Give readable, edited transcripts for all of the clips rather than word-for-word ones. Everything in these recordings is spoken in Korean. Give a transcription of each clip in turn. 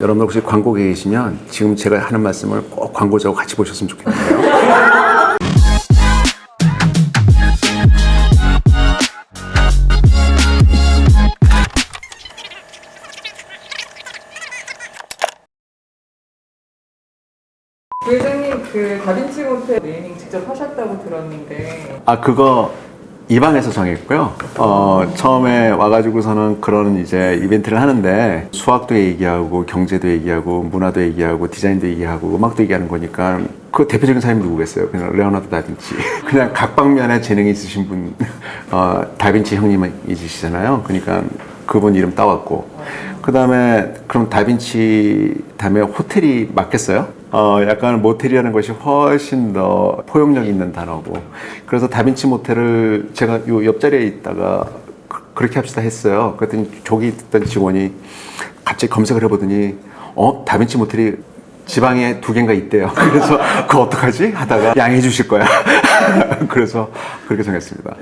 여러분들 혹시 광고계에 계시면 지금 제가 하는 말씀을 꼭 광고주하고 같이 보셨으면 좋겠는데요. 부회장님 그 다빈치 호텔 네이밍 직접 하셨다고 들었는데 그거 이 방에서 정했고요. 처음에 와가지고서는 그런 이제 이벤트를 하는데 수학도 얘기하고 경제도 얘기하고 문화도 얘기하고 디자인도 얘기하고 음악도 얘기하는 거니까 그 대표적인 사람이 누구겠어요? 그냥 레오나르도 다빈치. 그냥 각 방면에 재능이 있으신 분, 다빈치 형님이시잖아요. 그러니까 그분 이름 따왔고. 그 다음에 그럼 다빈치 다음에 호텔이 맞겠어요? 약간 모텔이라는 것이 훨씬 더 포용력 있는 단어고. 그래서 다빈치 모텔을 제가 요 옆자리에 있다가 그렇게 합시다 했어요. 그랬더니 저기 있던 직원이 갑자기 검색을 해보더니 다빈치 모텔이 지방에 2개인가 있대요. 그래서 그거 어떡하지? 하다가 양해해 주실 거야. 그래서 그렇게 정했습니다.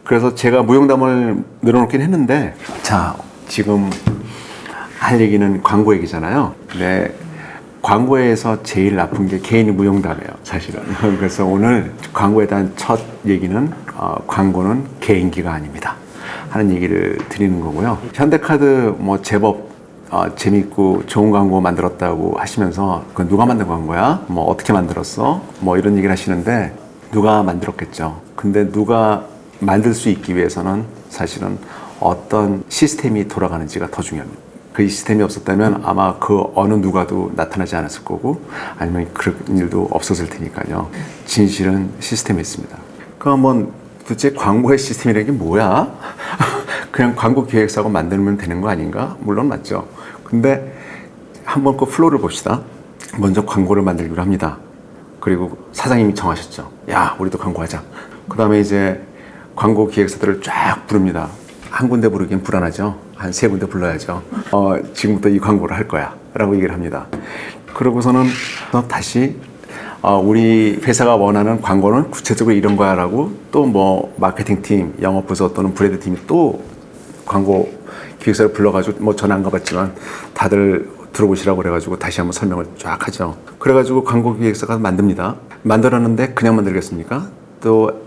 그래서 제가 무용담을 늘어놓긴 했는데, 자, 지금 할 얘기는 광고 얘기잖아요. 근데 광고에서 제일 나쁜 게 개인이 무용담이에요, 사실은. 그래서 오늘 광고에 대한 첫 얘기는 광고는 개인기가 아닙니다 하는 얘기를 드리는 거고요. 현대카드 뭐 제법 재밌고 좋은 광고 만들었다고 하시면서 그건 누가 만든 광고야? 뭐 어떻게 만들었어? 뭐 이런 얘기를 하시는데 누가 만들었겠죠. 근데 누가 만들 수 있기 위해서는 사실은 어떤 시스템이 돌아가는지가 더 중요합니다. 그 시스템이 없었다면 아마 그 어느 누가도 나타나지 않았을 거고 아니면 그런 일도 없었을 테니까요. 진실은 시스템에 있습니다. 그럼 한번 도대체 광고의 시스템이라는 게 뭐야? 그냥 광고 기획사고 만들면 되는 거 아닌가? 물론 맞죠. 근데 한번 그 플로우를 봅시다. 먼저 광고를 만들기로 합니다. 그리고 사장님이 정하셨죠. 야, 우리도 광고하자. 그 다음에 이제 광고 기획사들을 쫙 부릅니다. 한 군데 부르긴 불안하죠. 한 3군데 불러야죠. 지금부터 이 광고를 할 거야 라고 얘기를 합니다. 그러고서는 다시 우리 회사가 원하는 광고는 구체적으로 이런 거야 라고 또 뭐 마케팅팀, 영업부서 또는 브랜드팀이 또 광고 기획사를 불러가지고 뭐 전화 안 가봤지만 다들 들어보시라고 그래가지고 다시 한번 설명을 쫙 하죠. 그래가지고 광고 기획사가 만듭니다. 만들었는데 그냥 만들겠습니까? 또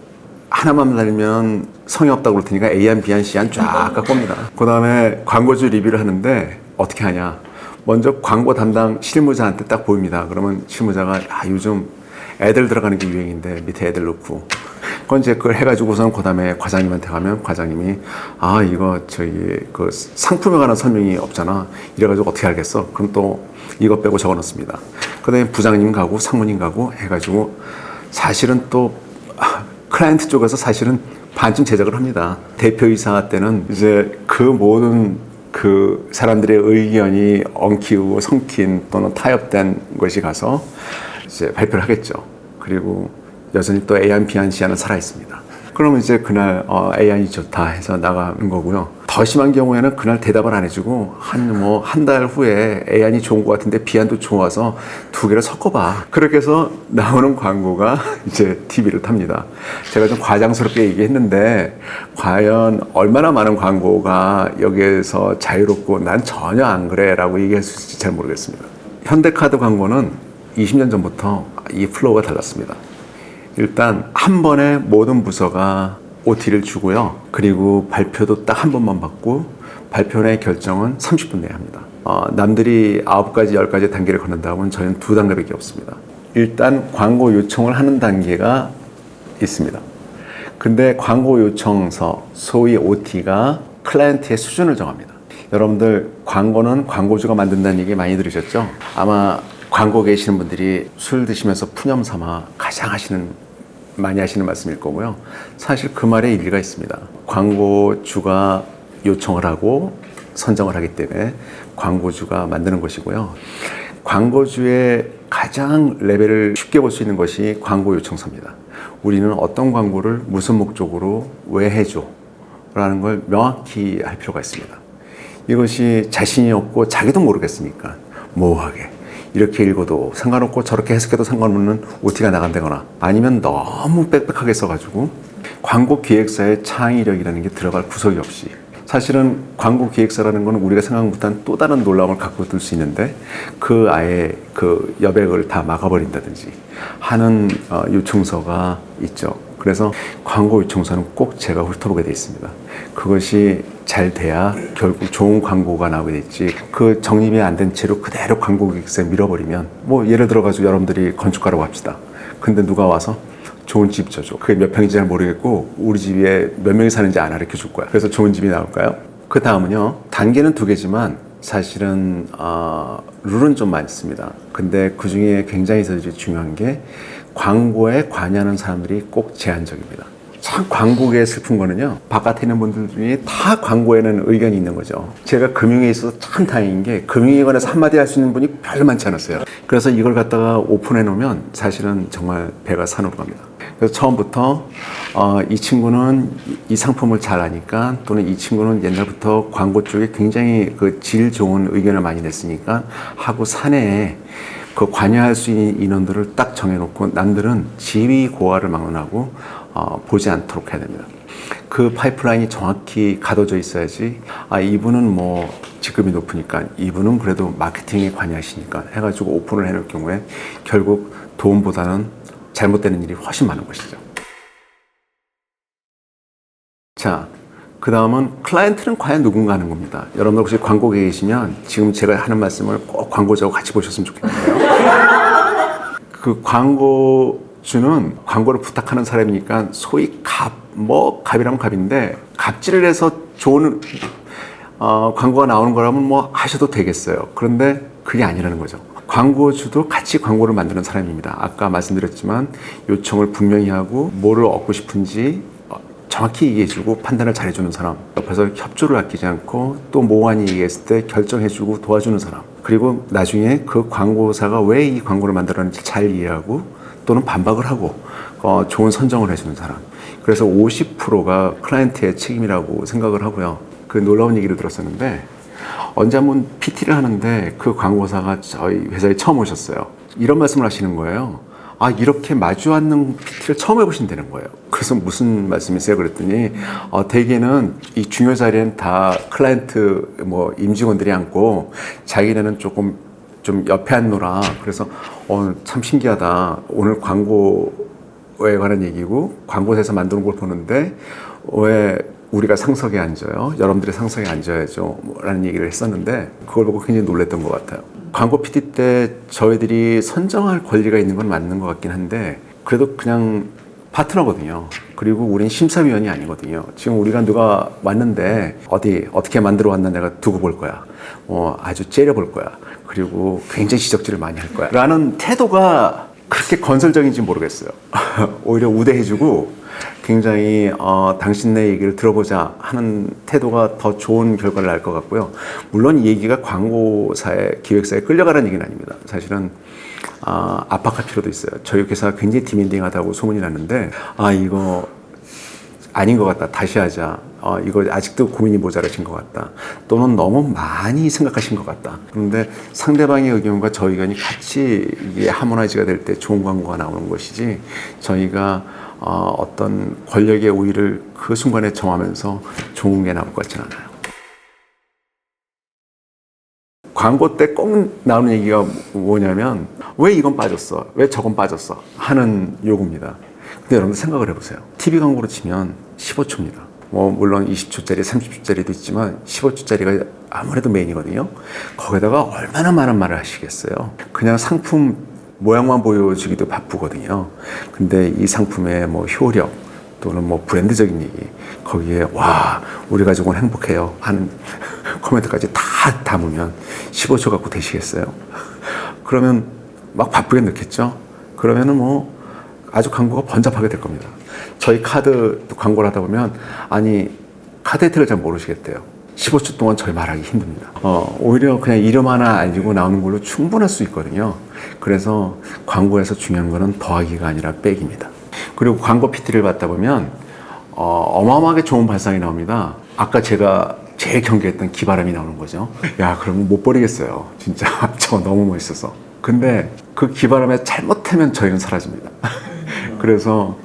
하나만 만들면 성의 없다고 그럴 테니까 A안, B안, C안 쫙 갖고 옵니다. 그 다음에 광고주 리뷰를 하는데 어떻게 하냐. 먼저 광고 담당 실무자한테 딱 보입니다. 그러면 실무자가 요즘 애들 들어가는 게 유행인데 밑에 애들 넣고 그건 이제 그걸 해가지고서는 그 다음에 과장님한테 가면 과장님이 이거 그 상품에 관한 설명이 없잖아. 이래가지고 어떻게 알겠어? 그럼 또 이거 빼고 적어 놓습니다. 그 다음에 부장님 가고 상무님 가고 해가지고 사실은 또 클라이언트 쪽에서 사실은 반쯤 제작을 합니다. 대표이사 때는 이제 그 모든 그 사람들의 의견이 엉키고 성킨 또는 타협된 것이 가서 이제 발표를 하겠죠. 그리고 여전히 또 A안, B안, C안은 살아있습니다. 그러면 이제 그날 A안이 좋다 해서 나가는 거고요. 더 심한 경우에는 그날 대답을 안 해주고 한 달 후에 A안이 좋은 것 같은데 B안도 좋아서 2개를 섞어봐. 그렇게 해서 나오는 광고가 이제 TV를 탑니다. 제가 좀 과장스럽게 얘기했는데 과연 얼마나 많은 광고가 여기에서 자유롭고 난 전혀 안 그래 라고 얘기할 수 있을지 잘 모르겠습니다. 현대카드 광고는 20년 전부터 이 플로우가 달랐습니다. 일단 한 번에 모든 부서가 OT를 주고요. 그리고 발표도 딱 한 번만 받고 발표의 결정은 30분 내에 합니다. 남들이 9가지, 10가지 단계를 걷는다면 저희는 2단계밖에 없습니다. 일단 광고 요청을 하는 단계가 있습니다. 근데 광고 요청서, 소위 OT가 클라이언트의 수준을 정합니다. 여러분들 광고는 광고주가 만든다는 얘기 많이 들으셨죠? 아마 광고 계시는 분들이 술 드시면서 푸념 삼아 가장 많이 하시는 말씀일 거고요. 사실 그 말에 일리가 있습니다. 광고주가 요청을 하고 선정을 하기 때문에 광고주가 만드는 것이고요. 광고주의 가장 레벨을 쉽게 볼 수 있는 것이 광고 요청서입니다. 우리는 어떤 광고를 무슨 목적으로 왜 해줘? 라는 걸 명확히 할 필요가 있습니다. 이것이 자신이 없고 자기도 모르겠으니까 모호하게 이렇게 읽어도 상관없고 저렇게 해석해도 상관없는 OT가 나간다거나 아니면 너무 빽빽하게 써가지고 광고 기획사의 창의력이라는 게 들어갈 구석이 없이 사실은 광고 기획사라는 건 우리가 생각 못한 또 다른 놀라움을 갖고 들 수 있는데 그 아예 그 여백을 다 막아버린다든지 하는 요청서가 있죠. 그래서 광고 요청서는 꼭 제가 훑어보게 돼 있습니다. 그것이 잘 돼야 결국 좋은 광고가 나오게 됐지. 그 정립이 안 된 채로 그대로 광고 기획사에 밀어버리면 뭐 예를 들어가지고 여러분들이 건축가라고 합시다. 근데 누가 와서 좋은 집 줘줘. 그게 몇 평인지 잘 모르겠고 우리 집에 몇 명이 사는지 안 가르쳐 줄 거야. 그래서 좋은 집이 나올까요? 그 다음은요. 단계는 2개지만 사실은 룰은 좀 많습니다. 근데 그 중에 굉장히 중요한 게 광고에 관여하는 사람들이 꼭 제한적입니다. 참 광고계에 슬픈 거는요. 바깥에 있는 분들 중에 다 광고에는 의견이 있는 거죠. 제가 금융에 있어서 참 다행인 게 금융에 관해서 한마디 할 수 있는 분이 별로 많지 않았어요. 그래서 이걸 갖다가 오픈해 놓으면 사실은 정말 배가 산으로 갑니다. 그래서 처음부터 이 친구는 이 상품을 잘 아니까 또는 이 친구는 옛날부터 광고 쪽에 굉장히 그 질 좋은 의견을 많이 냈으니까 하고 사내에 그 관여할 수 있는 인원들을 딱 정해놓고 남들은 지위 고하를 막론하고 보지 않도록 해야 됩니다. 그 파이프라인이 정확히 가둬져 있어야지 이분은 뭐 직급이 높으니까 이분은 그래도 마케팅에 관여하시니까 해가지고 오픈을 해놓을 경우에 결국 도움보다는 잘못되는 일이 훨씬 많은 것이죠. 자, 그 다음은 클라이언트는 과연 누군가 하는 겁니다. 여러분들 혹시 광고계에 계시면 지금 제가 하는 말씀을 꼭 광고주하고 같이 보셨으면 좋겠는데요. 그 광고주는 광고를 부탁하는 사람이니까 소위 갑이라면 갑인데 갑질을 해서 좋은 광고가 나오는 거라면 뭐 하셔도 되겠어요. 그런데 그게 아니라는 거죠. 광고주도 같이 광고를 만드는 사람입니다. 아까 말씀드렸지만 요청을 분명히 하고 뭐를 얻고 싶은지 정확히 얘기해주고 판단을 잘해주는 사람, 옆에서 협조를 아끼지 않고 또 모호한 얘기했을 때 결정해주고 도와주는 사람, 그리고 나중에 그 광고사가 왜 이 광고를 만들었는지 잘 이해하고 또는 반박을 하고 좋은 선정을 해주는 사람. 그래서 50%가 클라이언트의 책임이라고 생각을 하고요. 그 놀라운 얘기를 들었었는데 언제 한번 PT를 하는데 그 광고사가 저희 회사에 처음 오셨어요. 이런 말씀을 하시는 거예요. 이렇게 마주 앉는 PT를 처음 해보신다는 거예요. 그래서 무슨 말씀이세요? 그랬더니 대개는 이 중요 자리에는 다 클라이언트 임직원들이 앉고 자기네는 조금 좀 옆에 앉노라. 그래서 참 신기하다. 오늘 광고에 관한 얘기고 광고사에서 만드는 걸 보는데 왜 우리가 상석에 앉아요? 여러분들이 상석에 앉아야죠. 라는 얘기를 했었는데 그걸 보고 굉장히 놀랐던 것 같아요. 광고 PD 때 저희들이 선정할 권리가 있는 건 맞는 것 같긴 한데 그래도 그냥 파트너거든요. 그리고 우린 심사위원이 아니거든요. 지금 우리가 누가 왔는데 어떻게 만들어 왔나 내가 두고 볼 거야. 아주 째려볼 거야. 그리고 굉장히 지적질을 많이 할 거야. 라는 태도가 그렇게 건설적인지 모르겠어요. 오히려 우대해주고 굉장히 당신네 얘기를 들어보자 하는 태도가 더 좋은 결과를 날 것 같고요. 물론 이 얘기가 광고사의 기획사에 끌려가라는 얘기는 아닙니다. 사실은 압박할 필요도 있어요. 저희 회사가 굉장히 디맨딩하다고 소문이 났는데 이거 아닌 것 같다. 다시 하자. 이거 아직도 고민이 모자라신 것 같다. 또는 너무 많이 생각하신 것 같다. 그런데 상대방의 의견과 저희 의견이 같이 이게 하모나이즈가 될 때 좋은 광고가 나오는 것이지 저희가 어떤 권력의 우위를 그 순간에 정하면서 좋은 게 나올 것 같지는 않아요. 광고 때 꼭 나오는 얘기가 뭐냐면 왜 이건 빠졌어? 왜 저건 빠졌어? 하는 요구입니다. 근데 여러분들 생각을 해보세요. TV 광고로 치면 15초입니다. 물론 20초짜리, 30초짜리도 있지만 15초짜리가 아무래도 메인이거든요. 거기다가 얼마나 많은 말을 하시겠어요. 그냥 상품 모양만 보여주기도 바쁘거든요. 근데 이 상품의 효력 또는 브랜드적인 얘기 거기에 우리 가족은 행복해요 하는 코멘트까지 다 담으면 15초 갖고 되시겠어요? 그러면 막 바쁘게 넣겠죠? 그러면은 아주 광고가 번잡하게 될 겁니다. 저희 카드 광고를 하다 보면 카드 혜택을 잘 모르시겠대요. 15초 동안 저희 말하기 힘듭니다. 오히려 그냥 이름 하나 알리고 나오는 걸로 충분할 수 있거든요. 그래서 광고에서 중요한 거는 더하기가 아니라 빼기입니다. 그리고 광고 PT를 받다 보면 어마어마하게 좋은 발상이 나옵니다. 아까 제가 제일 경계했던 기바람이 나오는 거죠. 그러면 못 버리겠어요. 진짜 저거 너무 멋있어서. 근데 그 기바람에 잘못하면 저희는 사라집니다. 그래서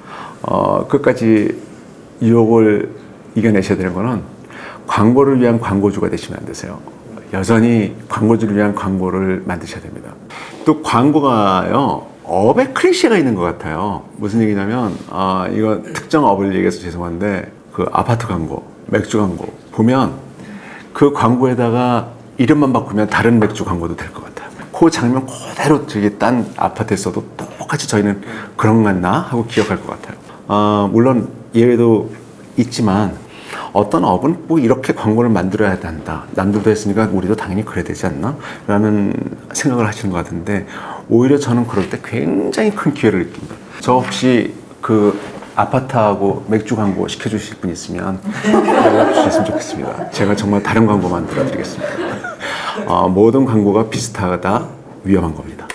끝까지 유혹을 이겨내셔야 되는 거는 광고를 위한 광고주가 되시면 안 되세요. 여전히 광고주를 위한 광고를 만드셔야 됩니다. 또 광고가요, 업에 클리셰가 있는 것 같아요. 무슨 얘기냐면, 이거 특정 업을 얘기해서 죄송한데, 그 아파트 광고, 맥주 광고, 보면 그 광고에다가 이름만 바꾸면 다른 맥주 광고도 될 것 같아요. 그 장면 그대로 저기 딴 아파트에서도 똑같이 저희는 그런 것 같나? 하고 기억할 것 같아요. 물론 예외도 있지만, 어떤 업은 뭐 이렇게 광고를 만들어야 한다. 남들도 했으니까 우리도 당연히 그래야 되지 않나? 라는 생각을 하시는 것 같은데, 오히려 저는 그럴 때 굉장히 큰 기회를 느낍니다. 저 혹시 그 아파트하고 맥주 광고 시켜주실 분 있으면 연락주셨으면 좋겠습니다. 제가 정말 다른 광고 만들어 드리겠습니다. 모든 광고가 비슷하다 위험한 겁니다.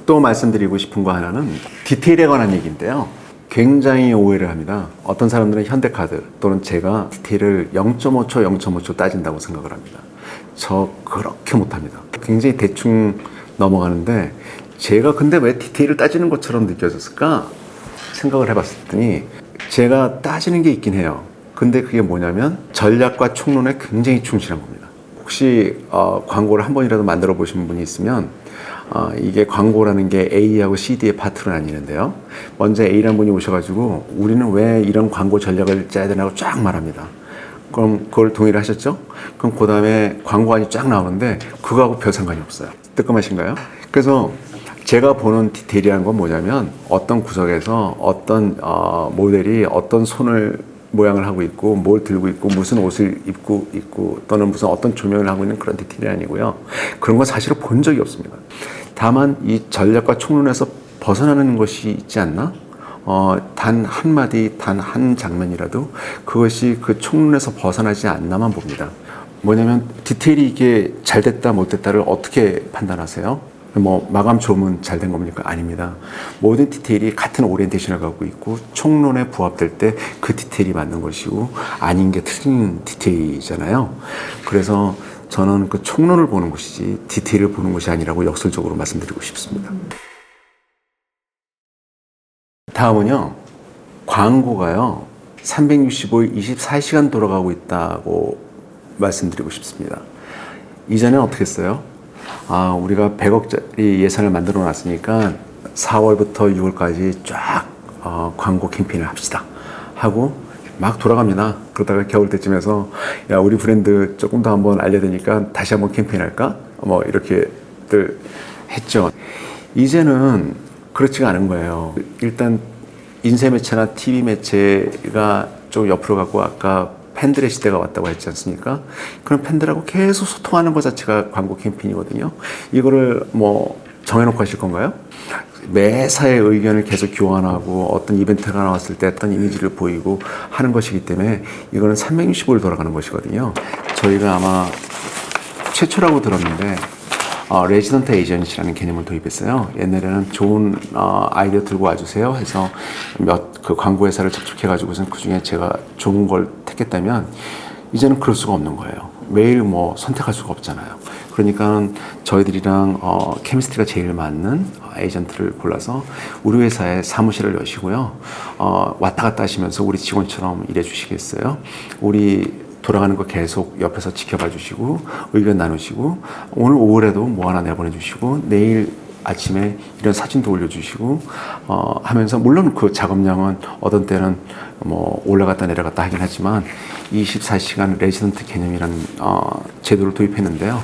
또 말씀드리고 싶은 거 하나는 디테일에 관한 얘기인데요. 굉장히 오해를 합니다. 어떤 사람들은 현대카드 또는 제가 디테일을 0.5초, 0.5초 따진다고 생각을 합니다. 저 그렇게 못합니다. 굉장히 대충 넘어가는데 제가 근데 왜 디테일을 따지는 것처럼 느껴졌을까 생각을 해봤더니 제가 따지는 게 있긴 해요. 근데 그게 뭐냐면 전략과 총론에 굉장히 충실한 겁니다. 혹시 광고를 한 번이라도 만들어 보신 분이 있으면 이게 광고라는 게 A하고 CD의 파트로 나뉘는데요. 먼저 A라는 분이 오셔가지고 우리는 왜 이런 광고 전략을 짜야 되나고 쫙 말합니다. 그럼 그걸 동의를 하셨죠? 그럼 그 다음에 광고안이 쫙 나오는데 그거하고 별 상관이 없어요. 뜨끔하신가요? 그래서 제가 보는 디테일이라는 건 뭐냐면 어떤 구석에서 어떤 모델이 어떤 손을 모양을 하고 있고 뭘 들고 있고 무슨 옷을 입고 있고 또는 무슨 어떤 조명을 하고 있는 그런 디테일이 아니고요. 그런 건 사실은 본 적이 없습니다. 다만 이 전략과 총론에서 벗어나는 것이 있지 않나? 단 한마디, 단 한 장면이라도 그것이 그 총론에서 벗어나지 않나만 봅니다. 뭐냐면 디테일이 이게 잘 됐다 못 됐다를 어떻게 판단하세요? 뭐 마감 조문 잘 된 겁니까? 아닙니다. 모든 디테일이 같은 오리엔테이션을 갖고 있고 총론에 부합될 때 그 디테일이 맞는 것이고 아닌 게 틀린 디테일이잖아요. 그래서 저는 그 총론을 보는 것이지 디테일을 보는 것이 아니라고 역설적으로 말씀드리고 싶습니다. 다음은요. 광고가요. 365일 24시간 돌아가고 있다고 말씀드리고 싶습니다. 이전에는 어떻게 했어요? 우리가 100억짜리 예산을 만들어 놨으니까 4월부터 6월까지 쫙 광고 캠페인을 합시다 하고 막 돌아갑니다. 그러다가 겨울 때쯤에서 야 우리 브랜드 조금 더 한번 알려야 되니까 다시 한번 캠페인 할까? 뭐 이렇게들 했죠. 이제는 그렇지가 않은 거예요. 일단 인쇄 매체나 TV 매체가 좀 옆으로 가고 아까 팬들의 시대가 왔다고 했지 않습니까? 그럼 팬들하고 계속 소통하는 것 자체가 광고 캠페인이거든요. 이거를 뭐 정해놓고 하실 건가요? 매사의 의견을 계속 교환하고 어떤 이벤트가 나왔을 때 어떤 이미지를 보이고 하는 것이기 때문에 이거는 365일 돌아가는 것이거든요. 저희가 아마 최초라고 들었는데 레지던트 에이전시라는 개념을 도입했어요. 옛날에는 좋은 아이디어 들고 와주세요 해서 그 광고 회사를 접촉해가지고선 그 중에 제가 좋은 걸 택했다면 이제는 그럴 수가 없는 거예요. 매일 뭐 선택할 수가 없잖아요. 그러니까 저희들이랑 케미스트리가 제일 맞는 에이전트를 골라서 우리 회사에 사무실을 여시고요. 왔다 갔다 하시면서 우리 직원처럼 일해 주시겠어요? 우리 돌아가는 거 계속 옆에서 지켜봐 주시고 의견 나누시고 오늘 오후에도 뭐 하나 내보내 주시고 내일 아침에 이런 사진도 올려주시고 하면서 물론 그 작업량은 어떤 때는 뭐 올라갔다 내려갔다 하긴 하지만 24시간 레지던트 개념이라는 제도를 도입했는데요.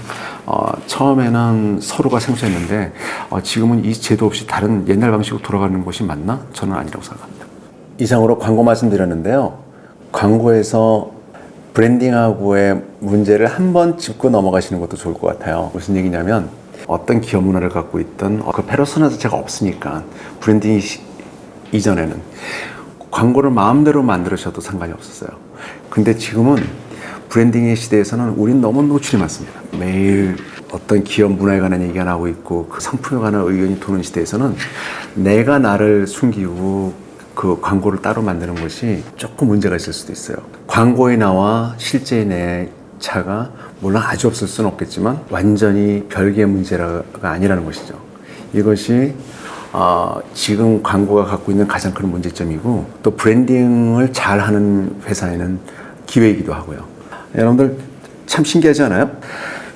처음에는 서로가 생소했는데 지금은 이 제도 없이 다른 옛날 방식으로 돌아가는 것이 맞나? 저는 아니라고 생각합니다. 이상으로 광고 말씀드렸는데요. 광고에서 브랜딩하고의 문제를 한번 짚고 넘어가시는 것도 좋을 것 같아요. 무슨 얘기냐면 어떤 기업 문화를 갖고 있던 그 페르소나 자체가 없으니까 브랜딩 이전에는 광고를 마음대로 만들으셔도 상관이 없었어요. 근데 지금은 브랜딩의 시대에서는 우린 너무 노출이 많습니다. 매일 어떤 기업 문화에 관한 얘기가 나오고 있고 그 상품에 관한 의견이 도는 시대에서는 내가 나를 숨기고 그 광고를 따로 만드는 것이 조금 문제가 있을 수도 있어요. 광고에 나와 실제의 내 차가 물론 아주 없을 수는 없겠지만 완전히 별개의 문제가 아니라는 것이죠. 이것이 지금 광고가 갖고 있는 가장 큰 문제점이고 또 브랜딩을 잘하는 회사에는 기회이기도 하고요. 여러분들 참 신기하지 않아요?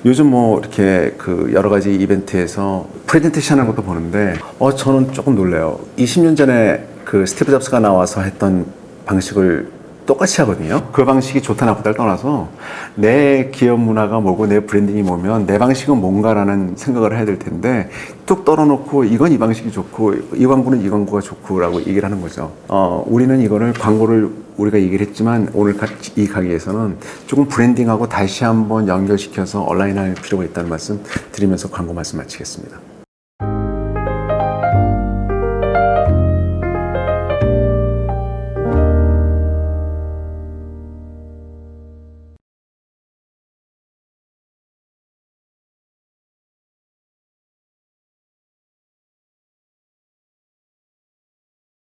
요즘 뭐 이렇게 그 여러 가지 이벤트에서 프레젠테이션 하는 것도 보는데 저는 조금 놀래요. 20년 전에 그 스티브 잡스가 나와서 했던 방식을 똑같이 하거든요. 그 방식이 좋다 나쁘다를 떠나서 내 기업 문화가 뭐고 내 브랜딩이 뭐면 내 방식은 뭔가라는 생각을 해야 될 텐데 뚝 떨어놓고 이건 이 방식이 좋고 이 광고는 이 광고가 좋고 라고 얘기를 하는 거죠. 우리는 이거를 광고를 우리가 얘기를 했지만 오늘 이 가게에서는 조금 브랜딩하고 다시 한번 연결시켜서 얼라인할 필요가 있다는 말씀 드리면서 광고 말씀 마치겠습니다.